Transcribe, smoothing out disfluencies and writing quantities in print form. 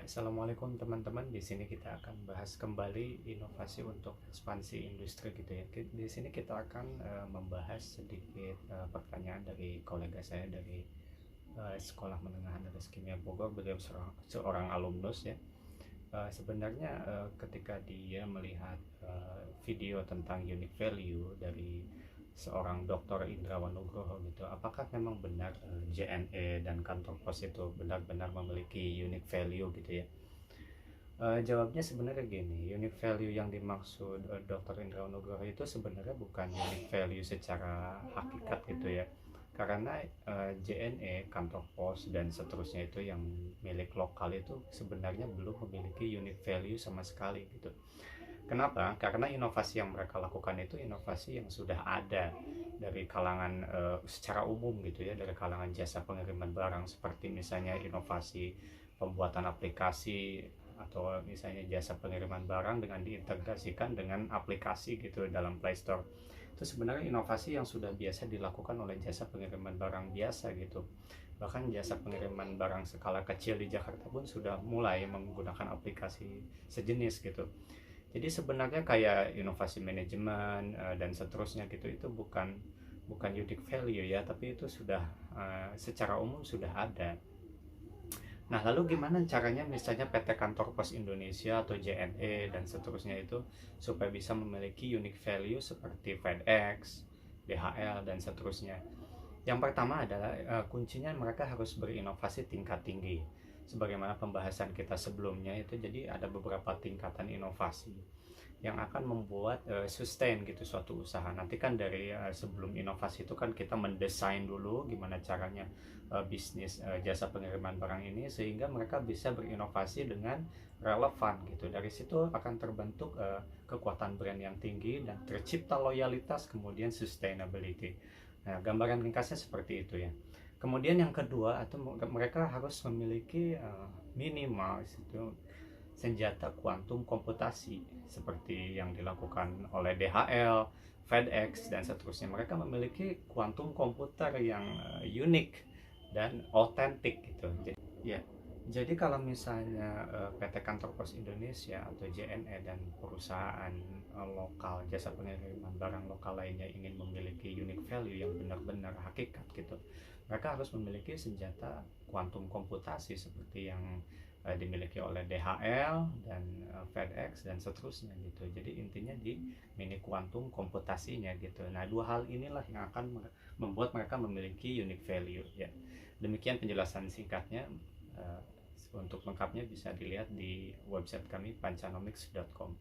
Assalamualaikum teman-teman. Di sini kita akan bahas kembali inovasi untuk ekspansi industri gitu ya. Di sini kita akan membahas sedikit pertanyaan dari kolega saya dari Sekolah Menengah Anugerah Kimia Bogor. Beliau seorang alumnus ya. Sebenarnya ketika dia melihat video tentang unique value dari seorang Dr. Indrawan Nugroho gitu, apakah memang benar JNE dan kantor pos itu benar-benar memiliki unique value gitu ya? Jawabnya sebenarnya gini, unique value yang dimaksud Dr. Indrawan Nugroho itu sebenarnya bukan unique value secara hakikat gitu ya. Karena JNE, kantor pos dan seterusnya itu yang milik lokal itu sebenarnya belum memiliki unique value sama sekali gitu. Kenapa? Karena inovasi yang mereka lakukan itu inovasi yang sudah ada dari kalangan secara umum gitu ya, dari kalangan jasa pengiriman barang, seperti misalnya inovasi pembuatan aplikasi atau misalnya jasa pengiriman barang dengan diintegrasikan dengan aplikasi gitu dalam Play Store. Itu sebenarnya inovasi yang sudah biasa dilakukan oleh jasa pengiriman barang biasa gitu. Bahkan jasa pengiriman barang skala kecil di Jakarta pun sudah mulai menggunakan aplikasi sejenis gitu. Jadi sebenarnya kayak inovasi manajemen dan seterusnya gitu, itu bukan unique value ya, tapi itu sudah secara umum sudah ada. Nah, lalu gimana caranya misalnya PT Kantor Pos Indonesia atau JNE dan seterusnya itu supaya bisa memiliki unique value seperti FedEx, DHL dan seterusnya? Yang pertama adalah kuncinya mereka harus berinovasi tingkat tinggi. Sebagaimana pembahasan kita sebelumnya itu, jadi ada beberapa tingkatan inovasi yang akan membuat sustain gitu suatu usaha. Nanti kan dari sebelum inovasi itu kan kita mendesain dulu gimana caranya bisnis jasa pengiriman barang ini sehingga mereka bisa berinovasi dengan relevan gitu. Dari situ akan terbentuk kekuatan brand yang tinggi dan tercipta loyalitas, kemudian sustainability. Nah, gambaran ringkasnya seperti itu ya. Kemudian yang kedua, atau mereka harus memiliki minimal itu senjata kuantum komputasi seperti yang dilakukan oleh DHL, FedEx dan seterusnya. Mereka memiliki kuantum komputer yang unik dan otentik gitu. Ya, jadi kalau misalnya PT Kantor Pos Indonesia atau JNE dan perusahaan lokal jasa pengiriman barang lokal lainnya ingin memiliki unique value yang benar-benar hakikat gitu, mereka harus memiliki senjata kuantum komputasi seperti yang dimiliki oleh DHL dan FedEx dan seterusnya gitu. Jadi intinya di mini kuantum komputasinya gitu. Nah, dua hal inilah yang akan membuat mereka memiliki unique value ya. Demikian penjelasan singkatnya. Untuk lengkapnya bisa dilihat di website kami pancanomics.com.